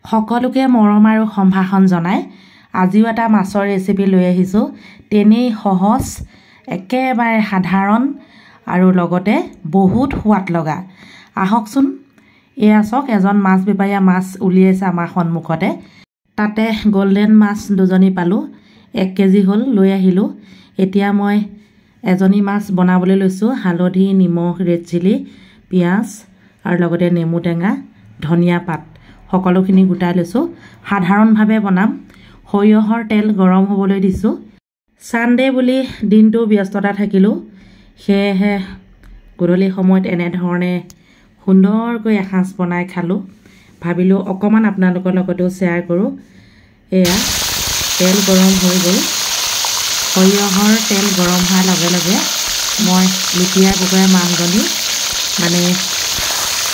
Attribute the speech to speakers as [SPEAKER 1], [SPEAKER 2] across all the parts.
[SPEAKER 1] সকলোকে মৰম আৰু সম্ভাষণ জনাই আজিও এটা মাছৰ ৰেচিপি লৈ আহিছোঁ। তেনেই সহজ, একেবাৰে সাধাৰণ আৰু লগতে বহুত সোৱাদ লগা। আহকচোন, এয়া চাওক, এজন মাছ বেপাৰীয়ে মাছ উলিয়াইছে আমাৰ সন্মুখতে। তাতে গল্ডেন মাছ দুজনী পালোঁ, 1 কেজি হ'ল, লৈ আহিলোঁ। এতিয়া মই এজনী মাছ বনাবলৈ লৈছোঁ। হালধি, নিমখ, ৰেড চিলি, পিঁয়াজ আৰু লগতে নেমু টেঙা, ধনিয়া পাত সকলোখিনি গোটাই লৈছোঁ। সাধাৰণভাৱে বনাম। সৰিয়হৰ তেল গৰম হ'বলৈ দিছোঁ। ছানডে বুলি দিনটো ব্যস্ততা থাকিলোঁ, সেয়েহে গধূলি সময়ত এনেধৰণে সুন্দৰকৈ এসাঁজ বনাই খালোঁ। ভাবিলোঁ অকণমান আপোনালোকৰ লগতো শ্বেয়াৰ কৰোঁ। এয়া তেল গৰম হৈ গ'ল। সৰিয়হৰ তেল গৰম হোৱাৰ লগে লগে মই লুটিয়াই বগৰাই মাছজনী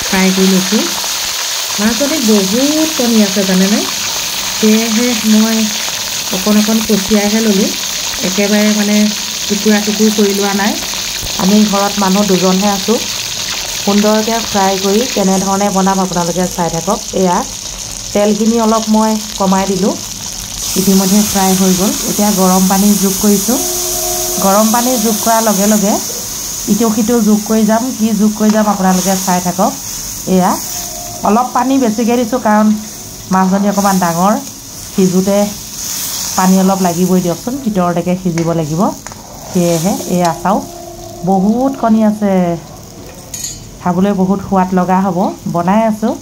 [SPEAKER 1] ফ্ৰাই কৰি লৈছোঁ। মাছজনীত বহুত কণী আছে জানেনে, সেয়েহে মই অকণ কচিয়াইহে ল'লোঁ। একেবাৰে টুকুৰা টুকুৰ কৰি লোৱা নাই। আমি ঘৰত মানুহ দুজনহে আছোঁ। সুন্দৰকৈ ফ্ৰাই কৰি কেনেধৰণে বনাম আপোনালোকে চাই থাকক। এয়া তেলখিনি অলপ মই কমাই দিলোঁ। ইতিমধ্যে ফ্ৰাই হৈ গ'ল। এতিয়া গৰম পানী যোগ কৰিছোঁ। গৰম পানী যোগ কৰাৰ লগে লগে ইটো সিটো যোগ কৰি যাম। কি যোগ কৰি যাম আপোনালোকে চাই থাকক। এয়া অলপ পানী বেছিকৈ দিছোঁ, কাৰণ মাছজনী অকণমান ডাঙৰ, সিজোতে পানী অলপ লাগিবই দিয়কচোন, ভিতৰলৈকে সিজিব লাগিব। সেয়েহে এয়া চাওক, বহুত কণী আছে। খাবলৈ বহুত সোৱাদ লগা হ'ব। বনাই আছোঁ,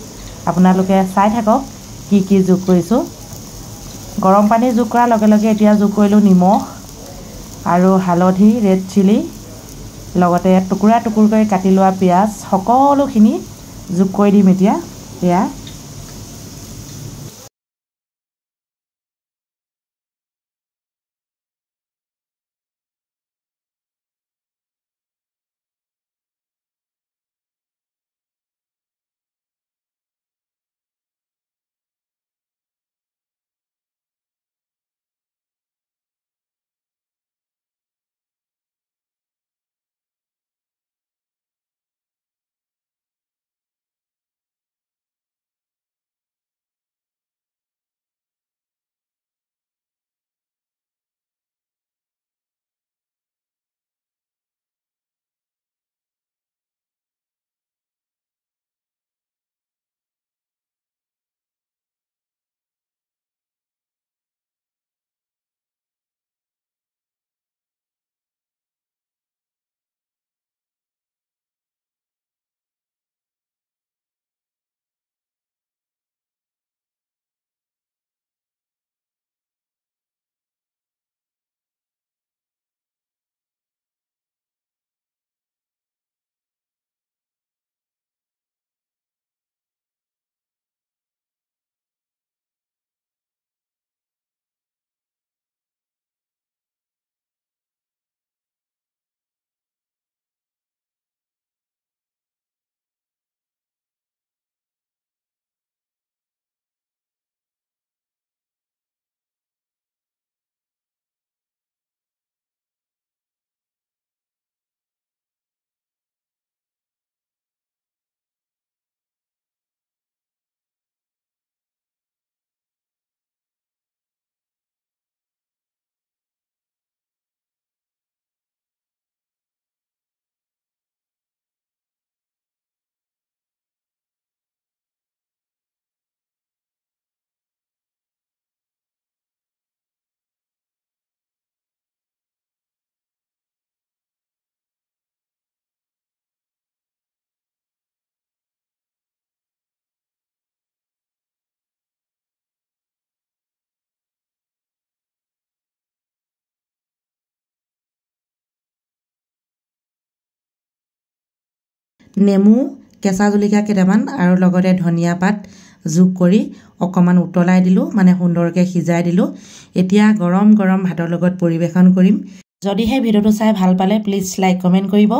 [SPEAKER 1] আপোনালোকে চাই থাকক কি কি যোগ কৰিছোঁ। গৰম পানী যোগ কৰাৰ লগে লগে এতিয়া যোগ কৰিলোঁ নিমখ আৰু হালধি, ৰেড চিলি, লগতে টুকুৰা টুকুৰকৈ কাটি লোৱা পিঁয়াজ, সকলোখিনি যোগ কৰি দিম এতিয়া। এয়া নেমু, কেঁচা জলকীয়া কেইটামান আৰু লগতে ধনিয়া পাত যোগ কৰি অকণমান উতলাই দিলোঁ, সুন্দৰকৈ সিজাই দিলোঁ। এতিয়া গৰম গৰম ভাতৰ লগত পৰিৱেশন কৰিম। যদিহে ভিডিঅ'টো চাই ভাল পালে প্লিজ লাইক কমেণ্ট কৰিব।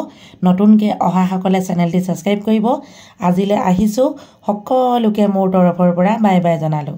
[SPEAKER 1] নতুনকৈ অহাসকলে চেনেলটি ছাবস্ক্ৰাইব কৰিব। আজিলৈ আহিছোঁ, সকলোকে মোৰ তৰফৰ পৰা বাই বাই জনালোঁ।